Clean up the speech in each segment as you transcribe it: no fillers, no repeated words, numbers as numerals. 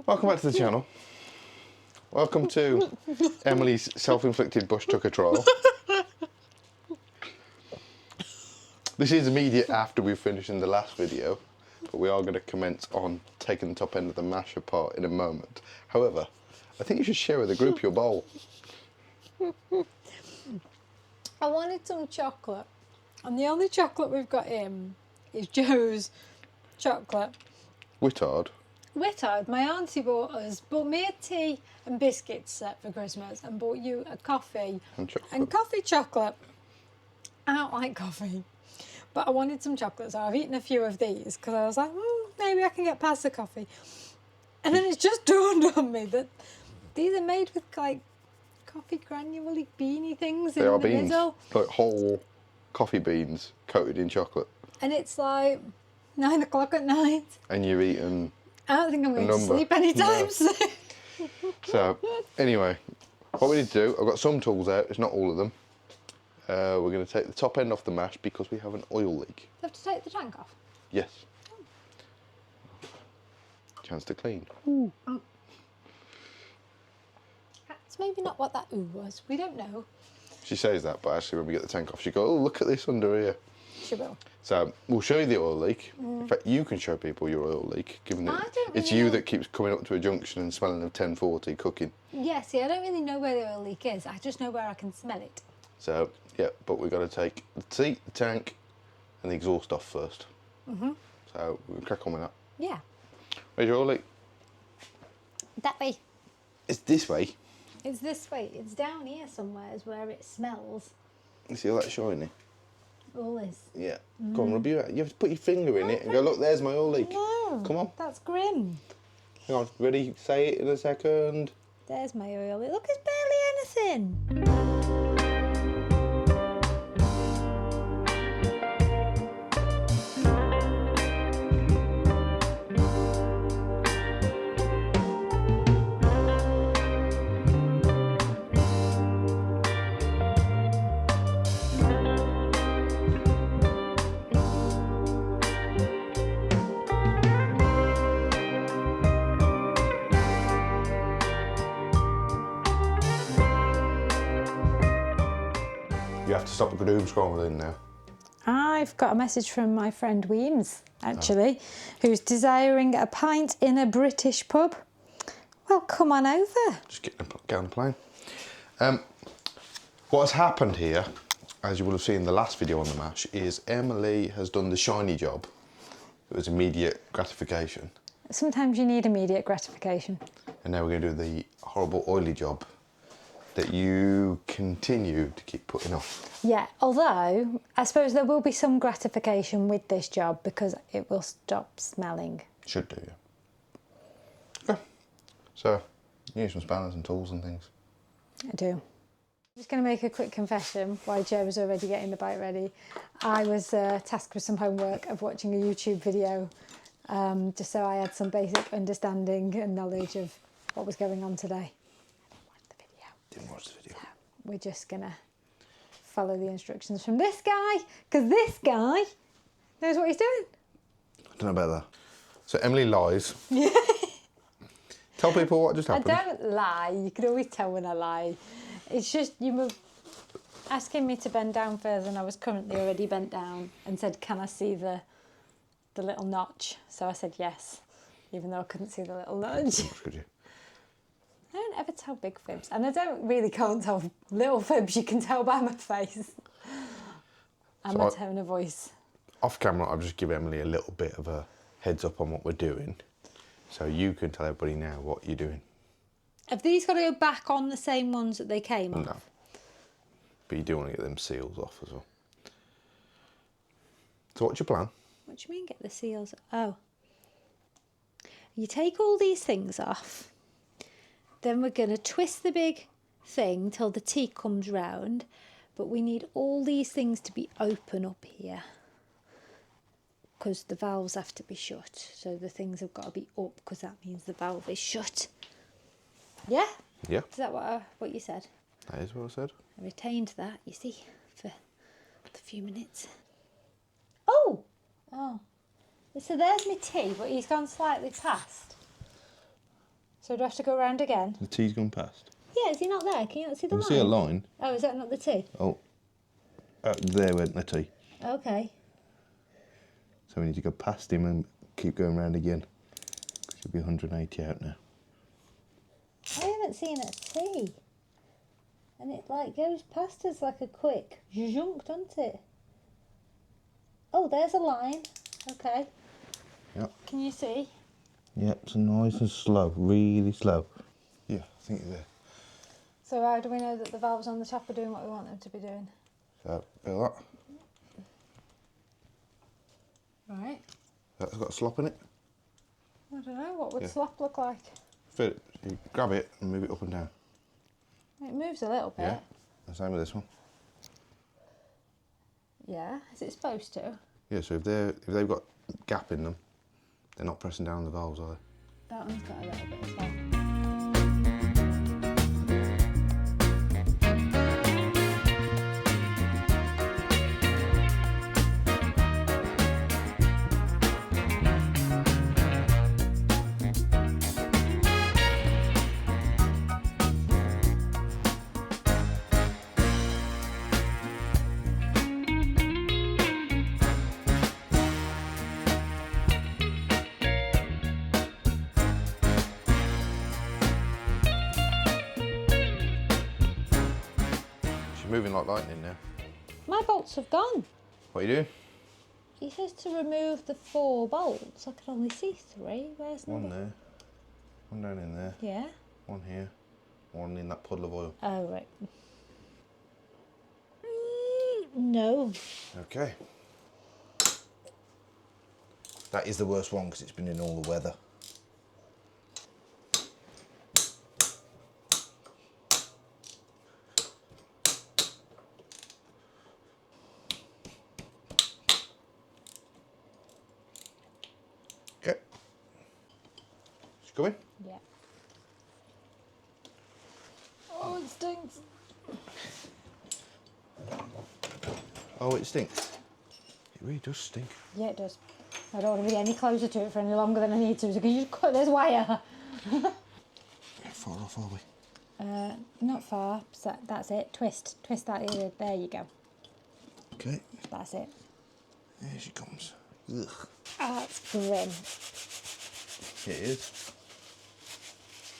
Welcome back to the channel. Welcome to Emily's self-inflicted bush tucker trial. This is immediate after we've finished in the last video, but we are going to commence on taking the top end of the mash apart in a moment. However, I think you should share with the group your bowl. I wanted some chocolate, and the only chocolate we've got in is Joe's chocolate. Wittard. Wittard, my auntie bought me a tea and biscuits set for Christmas and bought you a coffee and coffee chocolate. I don't like coffee, but I wanted some chocolate, so I've eaten a few of these because I was like, maybe I can get past the coffee. And then it's just dawned on me that these are made with like coffee granule-y beanie things in the middle. Like whole coffee beans coated in chocolate. And it's like 9 o'clock at night. And you're eating. I don't think I'm going to sleep anytime soon. So, anyway, what we need to do, I've got some tools out, it's not all of them. We're going to take the top end off the mash because we have an oil leak. You have to take the tank off? Yes. Chance to clean. Ooh. Oh. That's maybe not what that ooh was. We don't know. She says that, but actually when we get the tank off, she goes, oh, look at this under here. She will. So, we'll show you the oil leak. In fact, you can show people your oil leak, given that it's you that keeps coming up to a junction and smelling of 1040 cooking. Yeah, see, I don't really know where the oil leak is. I just know where I can smell it. So, yeah, but we've got to take the seat, the tank, and the exhaust off first. So, we'll crack on with that. Yeah. Where's your oil leak? That way. It's this way. It's this way. It's down here somewhere is where it smells. You see all that shiny? All is. Yeah. Go on, rub your. You have to put your finger in it and go, look, there's my oil leak. No. Come on. That's grim. Hang on, ready? Say it in a second. There's my oil leak. Look, it's barely anything. You have to stop the doom scrolling now. I've got a message from my friend Weems, actually, who's desiring a pint in a British pub. Well, come on over. Just get on the plane. What has happened here, as you will have seen in the last video on the mash, is Emily has done the shiny job. It was immediate gratification. Sometimes you need immediate gratification. And now we're going to do the horrible oily job that you continue to keep putting off. Yeah, although I suppose there will be some gratification with this job because it will stop smelling. Should do, yeah. Okay, so you need some spanners and tools and things. I do. I'm just going to make a quick confession while Joe was already getting the bite ready. I was tasked with some homework of watching a YouTube video just so I had some basic understanding and knowledge of what was going on today. Didn't watch the video. So we're just going to follow the instructions from this guy, because this guy knows what he's doing. I don't know about that. So Emily lies. Tell people what just happened. I don't lie. You can always tell when I lie. It's just you were asking me to bend down further and I was currently already bent down and said, can I see the little notch? So I said yes, even though I couldn't see the little notch. Could you? I don't ever tell big fibs, and I can't tell little fibs. You can tell by my face and my tone of voice. Off camera, I'll just give Emily a little bit of a heads up on what we're doing, so you can tell everybody now what you're doing. Have these got to go back on the same ones that they came off? No, but you do want to get them seals off as well. So what's your plan? What do you mean get the seals? Oh, you take all these things off. Then we're going to twist the big thing till the T comes round, but we need all these things to be open up here because the valves have to be shut. So the things have got to be up because that means the valve is shut. Yeah? Yeah. Is that what you said? That is what I said. I retained that, you see, for a few minutes. Oh! Oh. So there's my tea, but he's gone slightly past. So do I have to go round again? The T's gone past. Yeah, is he not there? Can you not see the I line? can see a line. Oh, is that not the T? Oh, there went the T. Okay. So we need to go past him and keep going round again. Should be 180 out now. I haven't seen a T. And it like goes past us like a quick zhunk, doesn't it? Oh, there's a line. Okay. Yep. Can you see? Yep, so nice and slow, really slow. Yeah, I think you're there. So how do we know that the valves on the top are doing what we want them to be doing? So, feel that? Right. That's got a slop in it. I don't know, what would Yeah. slop look like? Feel it. You grab it and move it up and down. It moves a little bit. Yeah. The same with this one. Yeah. Is it supposed to? Yeah, so if they've got gap in them, they're not pressing down on the valves, are they? That one's got a little bit as well. She's moving like lightning now. My bolts have gone. What are you doing? He says to remove the 4 bolts. I can only see 3. Where's One number? there, one down in there, Yeah. one here, one in that puddle of oil. Oh, right. No. Okay. That is the worst one because it's been in all the weather. Okay. She's coming. Yeah. Oh, it stinks. Oh, it stinks. It really does stink. Yeah, it does. I don't want to be any closer to it for any longer than I need to. So can you just cut this wire? How far off are we? Not far. So that's it. Twist. Twist that ear. There you go. Okay. That's it. Here she comes. Ugh. Oh, that's grim. It is.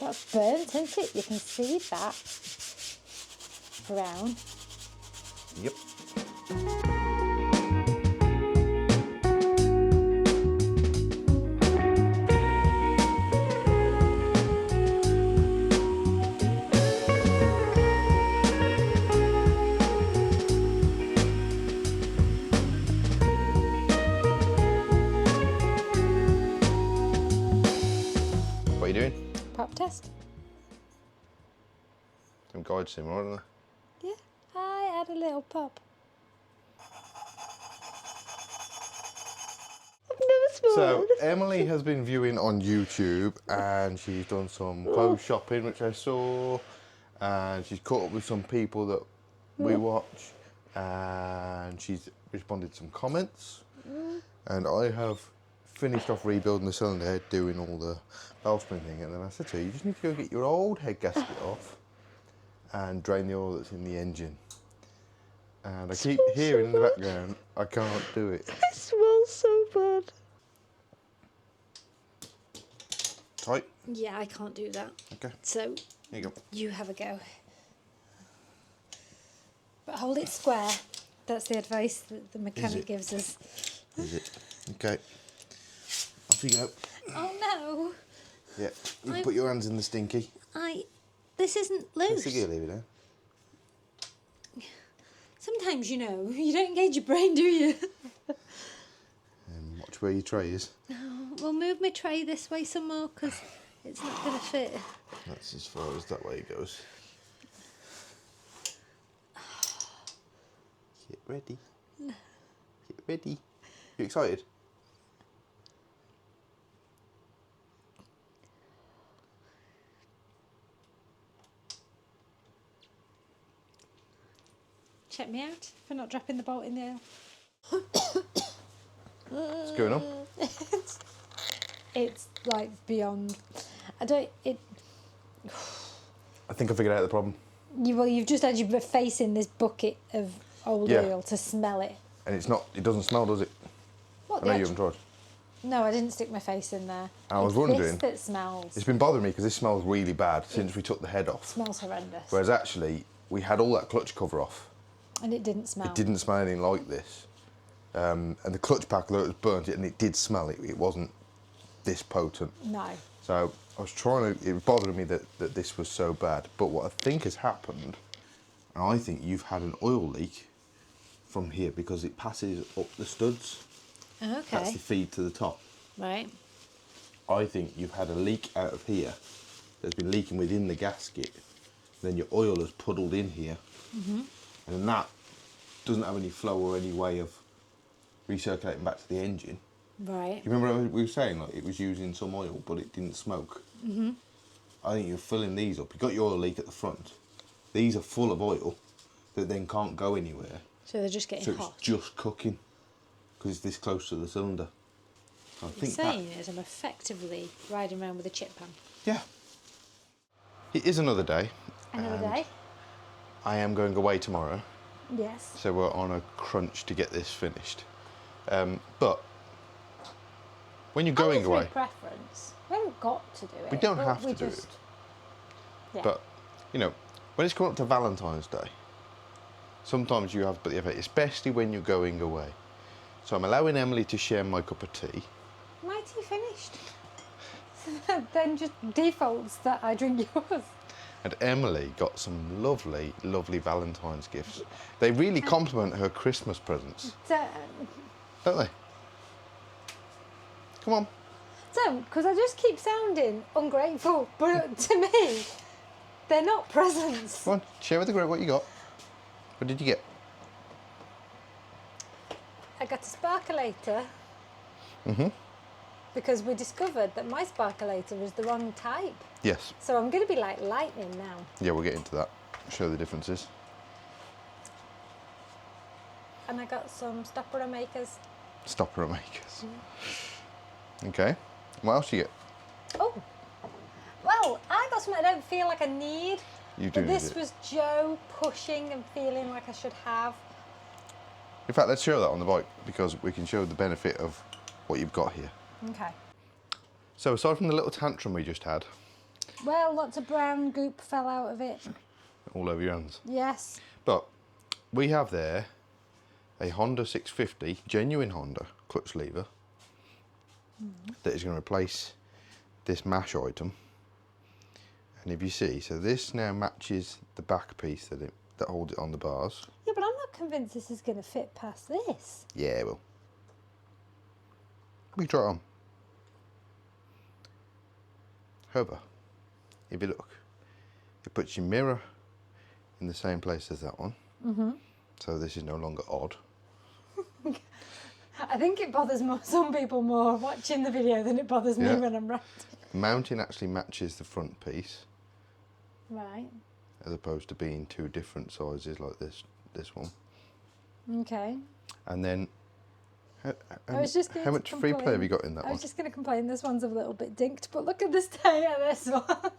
That's burnt, isn't it? You can see that. Brown. Yep. What are you doing? Pop test. Them guides seem alright, aren't Yeah. I had a little pop. I've never smelled. So Emily has been viewing on YouTube and she's done some clothes shopping which I saw, and she's caught up with some people that we watch, and she's responded to some comments, and I have finished off rebuilding the cylinder head, doing all the valve spring thing, and then I said to her, you just need to go get your old head gasket off and drain the oil that's in the engine. And I keep hearing in the background, I can't do it. It smells so bad. Tight? Yeah, I can't do that. Okay, So here you go. you have a go. But hold it square. That's the advice that the mechanic it? gives us. Is it? Okay. Off you go. Oh no! Yeah, you put your hands in the stinky. This isn't loose. Stinky, leave it there. Sometimes, you know, you don't engage your brain, do you? And watch where your tray is. We'll move my tray this way some more because it's not going to fit. That's as far as that way goes. Get ready. Get ready. You excited? Check me out for not dropping the bolt in there. What's going on? It's like beyond. I don't. I think I figured out the problem. You've just had your face in this bucket of old Yeah. oil to smell it. And it doesn't smell, does it? What, I know you haven't tried. No, I didn't stick my face in there. I was It's wondering. this that smells. It's been bothering me because this smells really bad since we took the head off. Smells horrendous. Whereas actually, we had all that clutch cover off. And it didn't smell. It didn't smell anything like this. And the clutch pack, although it was burnt, and it did smell, it wasn't this potent. No. So I was it was bothering me that this was so bad. But what I think has happened, and I think you've had an oil leak from here because it passes up the studs. Okay. That's the feed to the top. Right. I think you've had a leak out of here that's been leaking within the gasket. Then your oil has puddled in here. And that doesn't have any flow or any way of recirculating back to the engine. Right. Do you remember we were saying like it was using some oil but it didn't smoke? I think you're filling these up. You've got your oil leak at the front. These are full of oil that then can't go anywhere. So they're just getting So hot. it's just cooking because it's this close to the cylinder. So I What think you're saying is I'm effectively riding around with a chip pan. yeah. It is another day. Another and day? I am going away tomorrow. Yes. So we're on a crunch to get this finished. But when you're going away, Preference. We haven't got to do it. we don't but have we to do just, it. Yeah. But you know, when it's coming up to Valentine's Day, sometimes you have to put the effort, especially when you're going away. So I'm allowing Emily to share my cup of tea. My tea finished. So then just defaults that I drink yours. And Emily got some lovely, lovely Valentine's gifts. They really complement her Christmas presents, don't they? Come on. Don't, because I just keep sounding ungrateful. But to me, they're not presents. Come on, share with the group what you got. What did you get? I got a sparkulator. Because we discovered that my sparkulator was the wrong type. Yes. So I'm going to be like lightning now. Yeah, we'll get into that. Show the differences. And I got some stopper makers. Stopper makers. Okay. What else do you get? Oh, well, I got something I don't feel like I need. You do But need this it. was Joe pushing and feeling like I should have. In fact, let's show that on the bike because we can show the benefit of what you've got here. Okay. So aside from the little tantrum we just had, Well, lots of brown goop fell out of it. all over your hands. Yes. But we have there a Honda 650, genuine Honda clutch lever that is going to replace this mash item. And if you see, so this now matches the back piece that holds it on the bars. Yeah, but I'm not convinced this is going to fit past this. Yeah, it will. We can try it on. However, if you look, it puts your mirror in the same place as that one. So this is no longer odd. I think it bothers some people more watching the video than it bothers me Yeah. when I'm right. The mounting actually matches the front piece, Right. as opposed to being two different sizes like this one. Okay. And then, I was just going how to much free play have you got in that I one? was just going to complain this one's a little bit dinked, but look at the state of this one.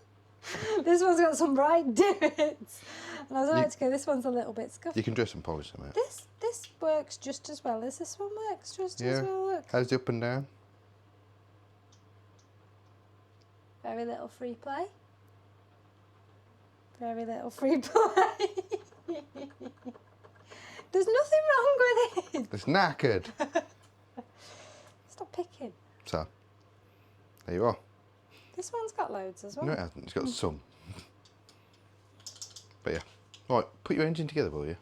This one's got some right divots. And I was about to go, this one's a little bit scuffed. You can dress and polish them out. This works just as well as this one works just as Yeah. well. Look. How's the up and down? Very little free play. Very little free play. There's nothing wrong with it. It's knackered. Stop picking. So, there you are. This one's got loads as well. No, it hasn't. It's got some. But yeah. Right, put your engine together, will you?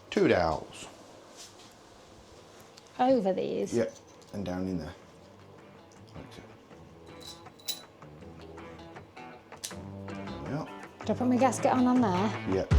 2 dowels. Over these. Yep, and down in there. Like so. Yep. Do I put my gasket on there? Yep.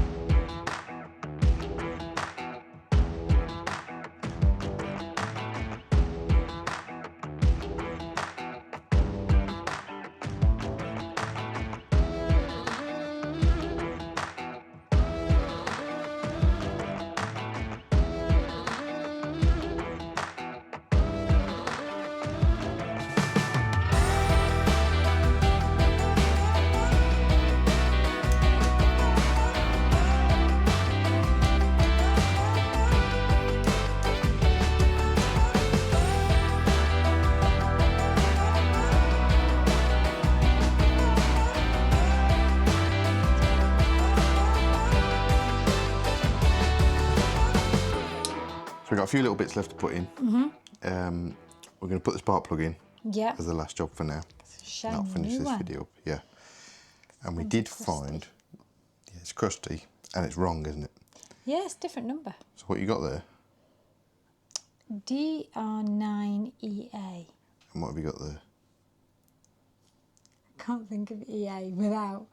a few little bits left to put in. We're going to put the spark plug in Yeah. as the last job for now. It's a shiny Not finish new this one. video up. Yeah. And we did find, yeah, it's crusty and it's wrong, isn't it? Yeah, it's a different number. So what you got there? DR9EA. And what have you got there? I can't think of EA without.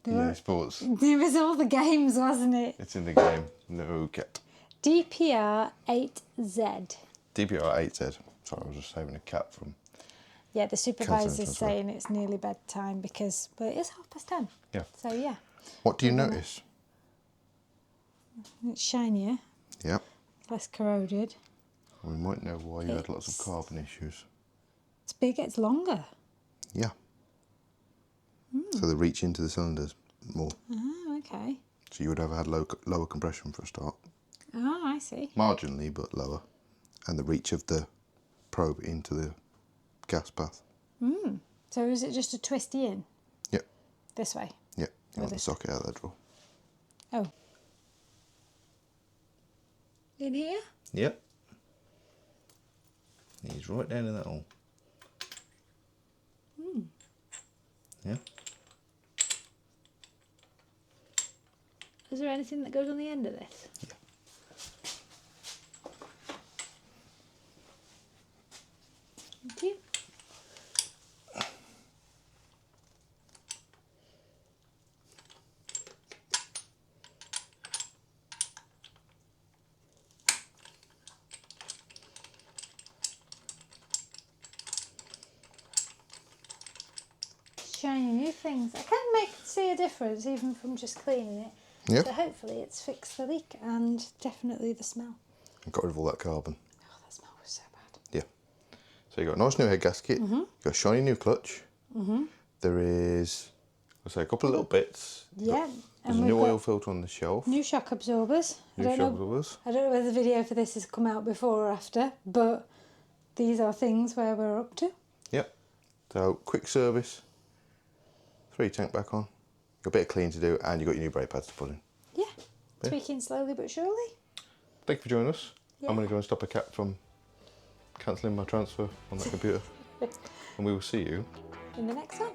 Yeah, sports. There was all the games, wasn't it? It's in the game. No cat. DPR8Z. DPR8Z. Sorry, I was just saving a cat from. Yeah, the supervisor's Consonants as well. saying it's nearly bedtime because, well, it is 10:30. Yeah. So, yeah, What do you notice? it's shinier, Yep. less corroded. We might know why you had lots of carbon issues. It's bigger, it's longer. Yeah. So they reach into the cylinders more. Oh, okay. So you would have had lower compression for a start. Oh, I see. Marginally, but lower. And the reach of the probe into the gas path. So is it just a twisty in? Yep. This way? Yep. You want the socket out of that drawer. Oh. In here? Yep. He's right down in that hole. Yeah. Is there anything that goes on the end of this? Yeah. Thank you. Shiny new things. I can see a difference even from just cleaning it. Yep. So hopefully it's fixed the leak and definitely the smell. And got rid of all that carbon. Oh, that smell was so bad. Yeah. So you got a nice new head gasket. You've got a shiny new clutch. There is, I'll say, a couple of little bits. Yeah. There's a we've new got oil filter on the shelf. new shock absorbers. New shock absorbers. I don't know whether the video for this has come out before or after, but these are things where we're up to. Yep. So quick service. 3 tank back on. Got a bit of clean to do, and you've got your new brake pads to put in. Yeah. Tweaking slowly but surely. Thank you for joining us. Yeah. I'm going to go and stop a cat from cancelling my transfer on that computer. And we will see you In the next one.